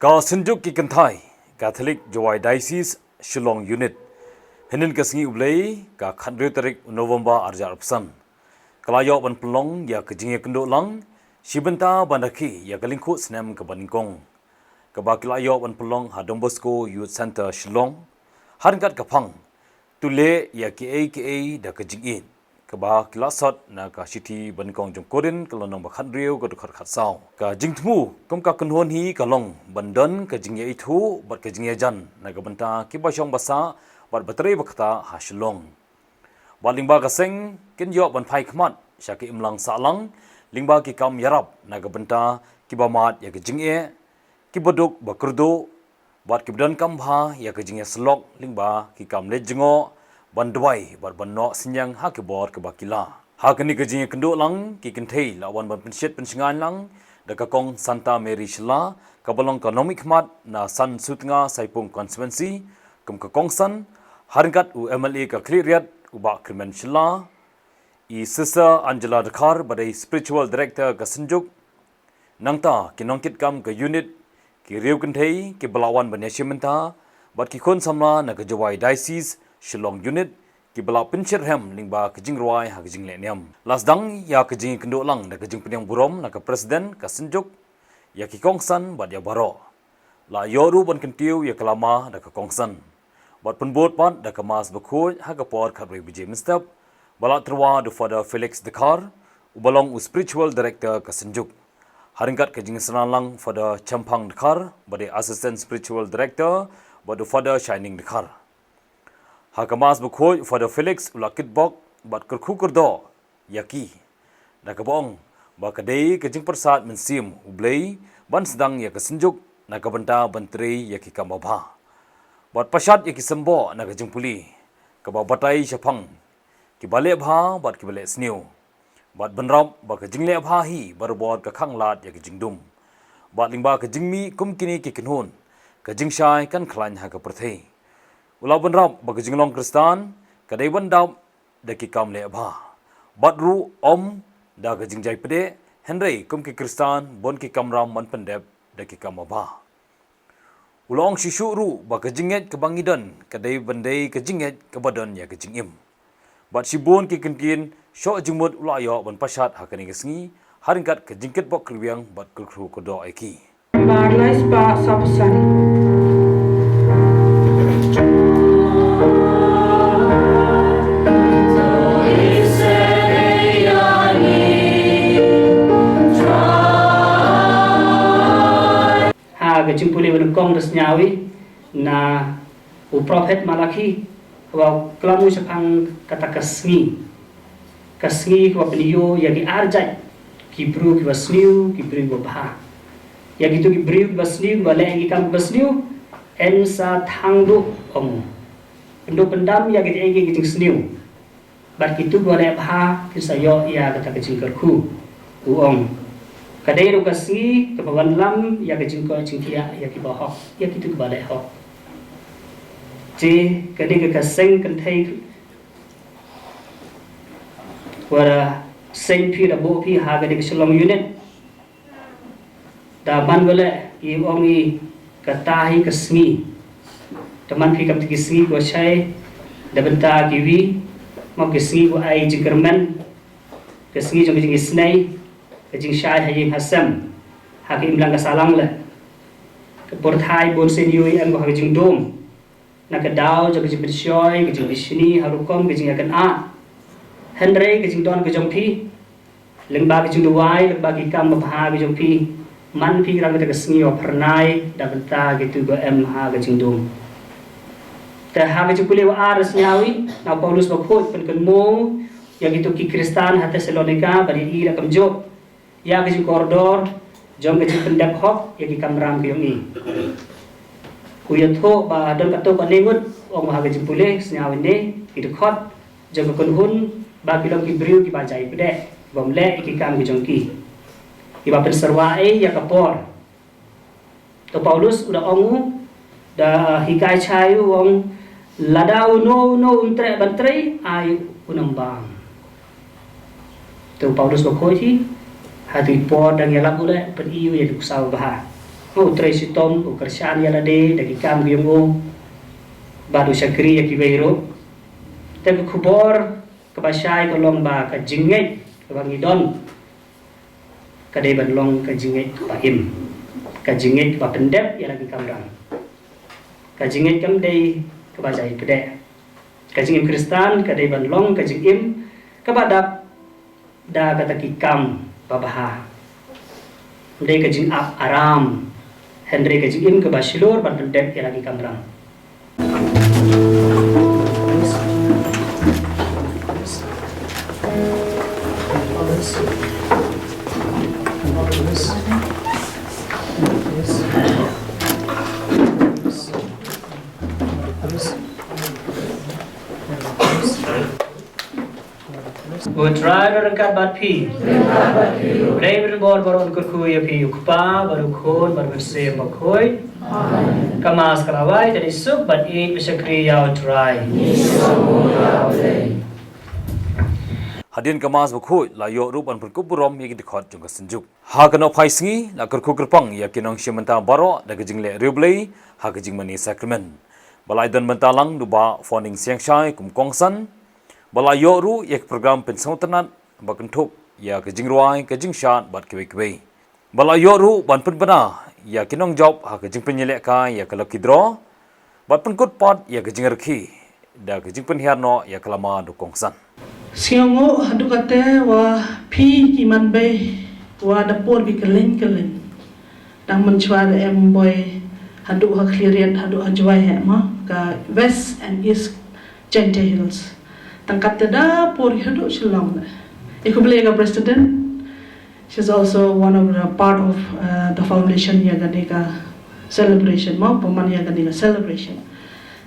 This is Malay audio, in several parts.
Ka Sinjuk ki Kanthai Catholic Jowai Diocese Shillong Unit Hinin Kasngi Ublay ka Khandre Tarik November Arjar Psan Kalayo ban pelong ya kejingya kendo lang Shibenta bandaki ya kalingkut senam ke Baningkong Kaba Kalayo ban pelong Hadong Bosco Youth Center Shillong Haringat kapang Tule ya KA da kejingin Kaba kilasat na ka City Baningkong Jongkorin kalonong bakhandriu ka dukhat khatsau ka jingtmu kom ka kenhon hi kalong bandan ka jingya itu bat ka jingya jan na ka banta ki basyong basa bat bateri bakta haslong balingba ka seng kin yo ban phai khmat syaki imlang salang lingba ki kam yarap na ka banta ki bamat ya ka jingye ki boduk bakurdo bat ki bdan kam bha ya ka jingya slok lingba ki kam le jingo bandwai bar banno sinyang ha ke bor ke bakila ha kani ke jing kendo lang ki kenthei lawan ban pensiat pensingan lang da ka kong Santa Mary Shla ka balong economic mat na san sutnga saipung constituency kum ka kong san haringat u MLA ka kliriat u ba krimen Shla I Sister Angela Dakhar badai spiritual director ka Sinjuk nangta kinongkit kam ka unit ki riu kenthei ki balawan banyasimenta bat ki khon samla na ka Jowai Diocese Shillong Unit ki bala pincher hem lingba kejing ruai ha kejing leniam lasdang ya kejing kendo lang na kejing penyang burom na ka presiden ka Sinjuk ya ki kongsan bad ya baro la yoru ban kentiu ya kelama da ka kongsan bad penbot pat da ka mas bekhuj ha ka por khabre bije mistap bala terwa do Father Felix Dakhar ubalong u spiritual director ka Sinjuk haringkat kejing senalang Father Champang Dakhar bade assistant spiritual director bad Father Shining Dakhar Hakamas bukhoj Father Felix ulakit bok bat kerku kerdo yaki da kabong ba kadai kejing persat mensim ublei ban sedang ya ke Sinjuk na kabenta bantri yaki kambabha bat pasat yaki sembo na kejing puli kaba batai syapang ki bale bha bat ki bale sniu bat benrap ba kejing le bha hi barbot ka khanglat ya kejing dum bat lingba kejing mi kumkini ki kinhun kejing shai kan khlan ha ka perthei Ulau benrap bagi jinglong Kristan kadai bandam daki kam le bha badru om da ga jingjai pede henry kum ki Kristan bon ki kamram man pendep daki kam bha ulong shishu ru ba ga jinget ke bangidan kadai bandai ke jinget ke badan ya ke jingim bat sibon ki kenkin syo jingmut ulayo ban pasat hakani gesngi haringkat ke jingket bok kriwiang bat kulkru kodo eki Barlais pa sapsan kejing pulih benengkong resnyawi na u prophet Malaki wa kelamu sepang kata kasngi wa peniyo yagi arjai kibru ki wasniu kibru wa bha yagi tu kibru wasniu wa le kam wasniu en sa thangdu om endo pendam yagi egi kejing sniu bar kitu wa le bha kisayo ya kata kejing kerku u om kadai ru kasngi ke bawan lam ya ke jingko jingkia ya ki bahok ya kitu ke balai hok je kadai ke kaseng kan thai wara seng pi da bo pi ha kadai ke Shillong Unit da ban wala I ongi katahi kasngi teman pi kam ti kasngi ko chai da benta kiwi mau kasngi ko ai jingkerman kasngi jong jing snai kejing syai hayim hasam hakim lang kasalang la kepor thai bon senioi an ko kejing dom na ka daw jo kejing bersyoy kejing bisni harukom kejing akan a henry kejing don kejong pi lengba kejing duai lengba ki kam bha kejong pi man pi rang ka kesngi o pernai da benta gitu go em ha kejing dom ta ha kejing puli wa aras nyawi na Paulus bakhot pen kenmo ya gitu ki Kristan ha Tesalonika bari ira kam jo ya kejing koridor jom kejing pendap hok ya ki kamram kiyong I kuyat ho ba don kato ka nengut ong ha kejing pulih senyawine ki dekhot jom kon hun ba kilom ki briu ki bajai pede bom le ki kam ki jong ki ba pen serwae ya kapor to Paulus udah ongu da hikai chayu ong ladau no untre bantre ayu unambang to Paulus ko khoi thi hati po dang yalak ule pen iu ya kusau bah utrai sitom ukersaan ya lade dagi kam giyongo badu syakri ya kibairo tega kubor kebasyai kolong ba ka jingai ka bangidon kadai banlong ka jingai ba im ka jingai ba pendep ya lagi kamrang ka jingai kam dei ka bajai pede ka jingim kristan kadai banlong ka jingim ka badap da kata kikam babaha dei ka jing ap aram Henry ka jingim ka basilor ban pendep ya lagi kamrang Utrai rengkat bat pi. Brei berbor baron kurku ya pi ukpa baru khon baru se makhoi. Kamas kalawai jadi sub bat i besakri ya utrai. Hadin kemas bukhoi la yo rupan perkuburom yagi dikhot jong senjuk. Ha kano phaisngi la kurku kerpang ya kinong shimenta baro da kejingle riblei ha kejing mani sacrament. Balai dan mentalang duba founding siangshai kum kongsan. Balai yo ru yak program pensau tenat bakentuk ya kejing ruai kejing syat bat kebe-kebe. Balai yo ru ban penbena ya kinong job ha kejing penyelek ka ya kalau kidro bat penkut pot ya kejing rekhi da kejing penhiarno ya kelama du kongsan. Siango hadu kate wa pi kiman bay wa dapur bi kelin dang mencuar em boy hadu ha cleariat hadu ha juai he ma ka west and east Gente Hills tangkat dapur hadu Shillong iku belega president. She's also one of the part of the foundation ya gadika celebration ma paman ya gadika celebration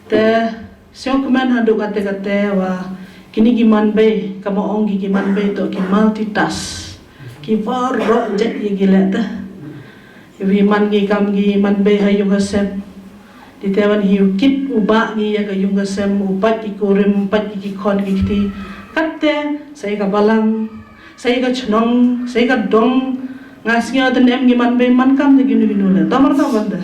te siang kemen hadu kate wa kini giman bay kamu onggi giman bay to ki multitask ki varro jet ye gilata wi man gi kam gi man bay hayu gasem di tewan hiu kit uba gi ya ga yung gasem upat ki kurim pat ki khon gi ti katte sai ka balang sai ka chnong sai ka dong ngasnya den em gi man bay man kam de ginu ginu le tamar ta banda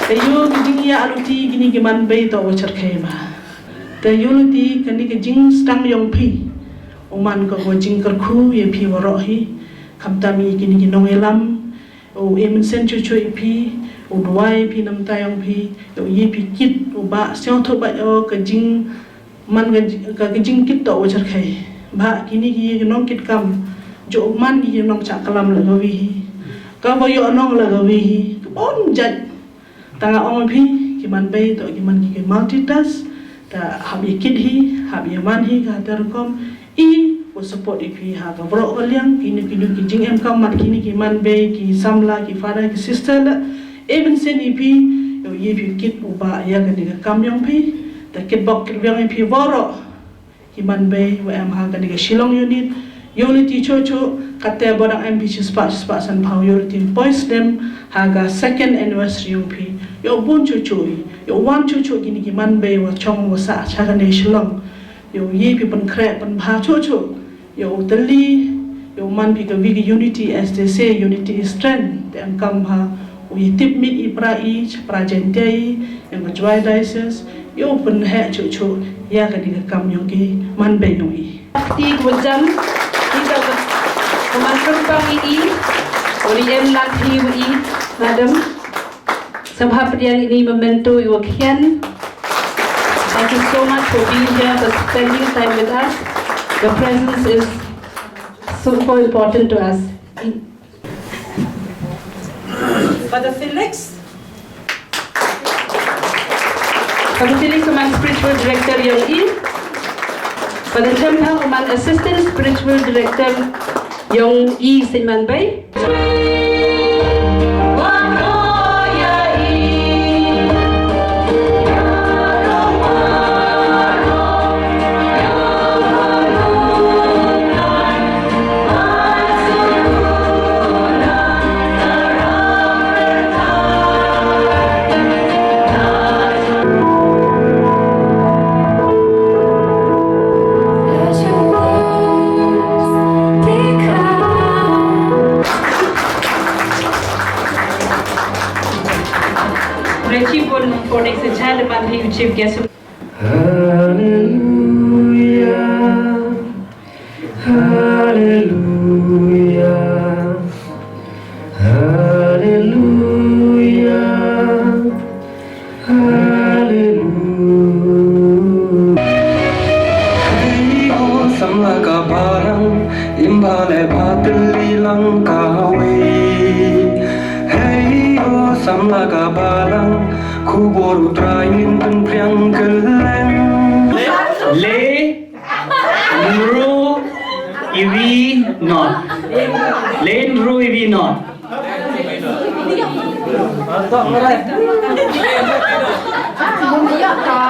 Tayo gini ya aluti gini giman bay to wajar kaya tayo luti kani ke jing stang yong pi uman ko jing kerku ye pi warohi kamtami gini ginong elam o emen sen cucu pi o duai pi nam tayong pi o ye pi kit o ba siang to ba o ke jing man ka ke jing kit to wajar kaya ba gini ginong kit kam jo man ginong cak kalam la gawi ka boyo anong la gawi bon jat tanga ong pi kiman bay to kiman ki multitask ta habi kidhi habi manhi ka terkom I wo support ipi ha ka bro kaliang kini ki jing em kam mat kini kiman bay ki samla ki father ki sister la even sen ipi yo ye pi kit uba ya ka diga kam yong pi ta kit bok ki yong pi boro kiman bay wo em ha ka diga Shillong unit unity chocho kate bodang ambitious spa san pau unity boys them haga second anniversary yung pi yo bun chuchui yo wan chuchu gini ki man bay wa chong wa sa chaga ne Shillong yo ye pi pan kre pan bha chuchu yo tali yo man pi ka big unity as they say unity is strength then kam ha we tip mit ipra I pra jentai yang juai dices yo pan he chuchu ya ka diga kam yung ki man bay yung I ti gujam kita kemantan pagi Orien lagi I madam Sabha Padian ini membantu Iwakian. Thank you so much for being here, for spending time with us. Your presence is so important to us. Father Felix. Father Felix, my spiritual director yang I. Father Chemha, my assistant spiritual director yang I Siman Bay. Because for next child man he chief guest. Hallelujah, hallelujah, hallelujah, hallelujah. Hey ho samlaga barang imbale batli langkawi. Hey ho samlaga barang kuboru train pen priang keleng. Le Nru Ivi Not. Le Nru Ivi Not.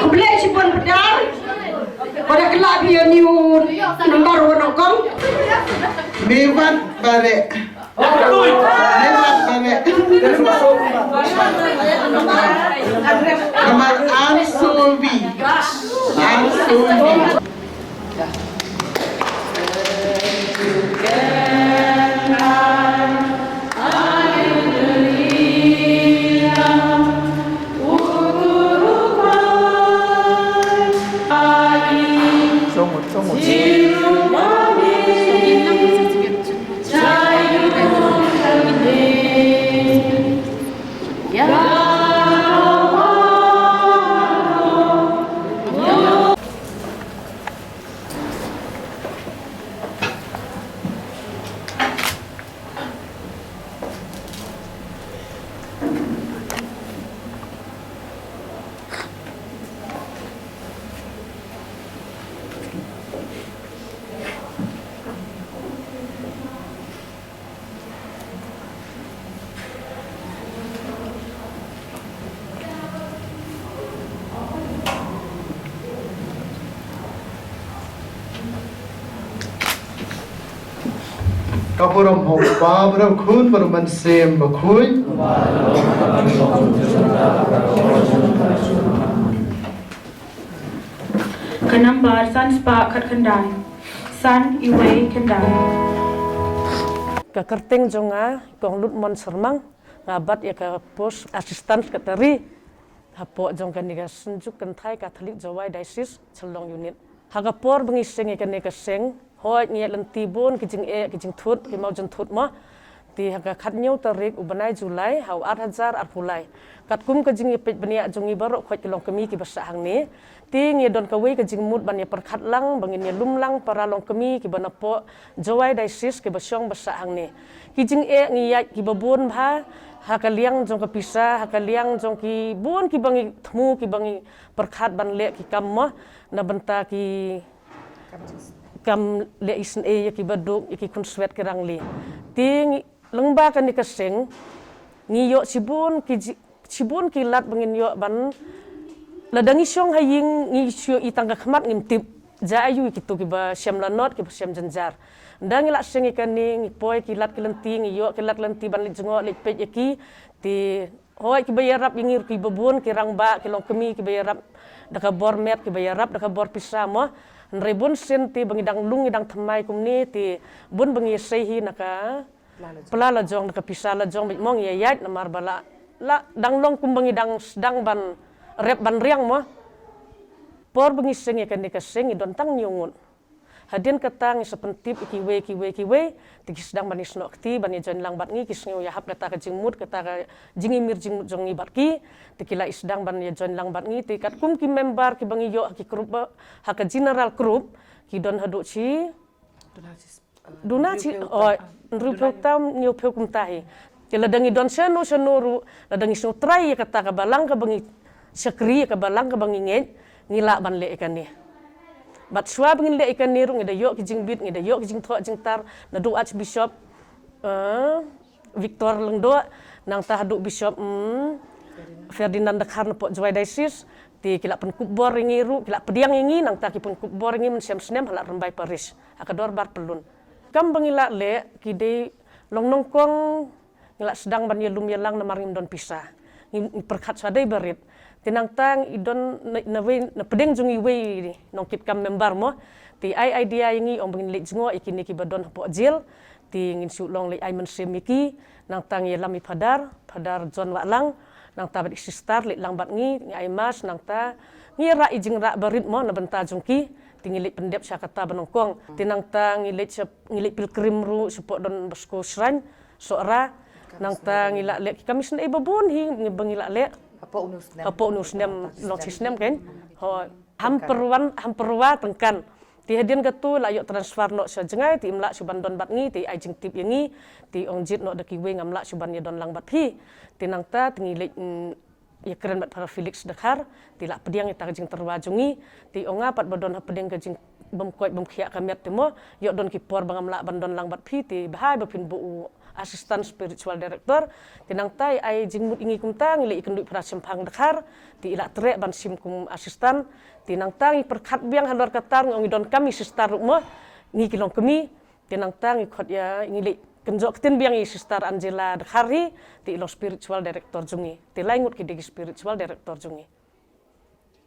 Kublai si pun pedar. Pada kelab dia niu nomor orang kong. Mewat bare. Mewat bare. Nomor Ansovi. Ansovi. Kapuram hong papuram kun paruman sem bakui. Kanambar san spa kat kendai. San iwe kendai. Kakerting jonga kong lut mon sermang ngabat ya ka pos asistan sekretari hapo jong kan niga senjuk kentai Katolik Jawai Diocese Chelong unit hagapor bengiseng ikan niga seng hoi ngiat lentibun kijing kijing tut kimau jen tut mah ti haga katnyau tarik ubanai Julai hau 8,000 arpulai katkum kijing ipit benia jongi barok khoi kilong kemi ki basahang ni ti ngi don kawi kijing mut ban ya perkat lang bangin ya lumlang para long kemi ki banapo Jawai Diocese ki basyong basahang ni kijing ngiyat ki babun bha hakaliang jong kapisa hakaliang jong ki bun ki bangi temu ki bangi perkat ban le ki kamma na benta ki kam le isen ki baduk ki kun swet ki rangli ti lengba kan ni kaseng ngiyo sibun ki lat bangin yo ban ladangi syong haying ngi syo itangga khamat ngimtip jayu ki tu ki ba syam lanot ki syam janjar ndang ila sing ikan ni poi ki lat ki lenti ngiyo ki lat lenti ban li jengo li pej ki ti hoi ki bayarap ingir ki babun ki rangba ki long kemi ki bayarap daka bor met ki bayarap daka bor pisamo nrebun senti bangidang lung idang thamai kumni ti bun bangi sehi naka pelala jong naka pisala jong mong yayat na marbala la dang long kum bangidang sedang ban rep ban riang mo por bangi seng ikan ni kaseng idon tang nyungun hadin katang sepentip kiwe tiki sedang banis nokti bani jon lang bat ngi kisngi ya hap kata ka jingmut kata ka jingi mir jing jongi barki tikila isdang ban ya jon lang bat ngi tikat kum ki member ki bangi yo ki group ha ka general group ki don hadu chi donaci o nrupo tam nyu peu kum tahi tila dangi don seno la dangi so trai kata ka balang ka bangi sakri ka balang ka bangi ngila ban le ikan ni bat swa bangin le ikan niru ngida yok kijing bit ngida yok kijing tho jing tar na do archbishop Victor Lengdo nang ta hadu bishop Ferdinand Dakhar po Jawai Diocese ti kila pen kubor ngiru kila pediang ngi nang ta ki pen kubor ngi men sem hala rembai Paris akador bar pelun kam bangila le kide long nongkong ngila sedang ban yelum yelang na marim don pisah ngi perkat sadai barit tinang tang idon na pedeng jungi we nongkit kam member mo ti ai idea yangi om bangin le jingo ikini ki badon po jil ti ngin su long le ai men semiki nang tang ye lami padar John Walang nang ta bat sistar lit lang bat ngi ai mas nang ta ngira ijing ra barit mo na benta jungki tingilit pendep syakata benongkong tinang ta ngilit pilgrim ru support don basko shrine soara nang ta ngila le kami sen babun hi ngibangila le apa unusnem notisnem kan ho hamperwa tengkan ti hadian gatu la yo transfer no sa jengai ti imla suban don bat ngi ti ajing tip yangi ti ongjit no daki we ngamla suban ye don lang bat phi tinang ta tingilit ya keren bat para Felix Dakar ti la pediang ita jing terwajungi ti onga pat badon ha pediang jing bemkoit bemkhia kamet temo yo don ki por bangamla bandon lang bat phi ti bahai bapin bu asisten spiritual director tinang tai ai jing mut ingi kumta ngile ikan du para sempang Dakar ti ila trek ban sim kum asisten tinang tangi perkat biang handor katar ngi don kami sistar mo ngi kilong kami tinang tangi khot ya ngile kenjok tin biang i sister Angela Dakhari ti lo spiritual director jungi ti laingut ki digi spiritual director jungi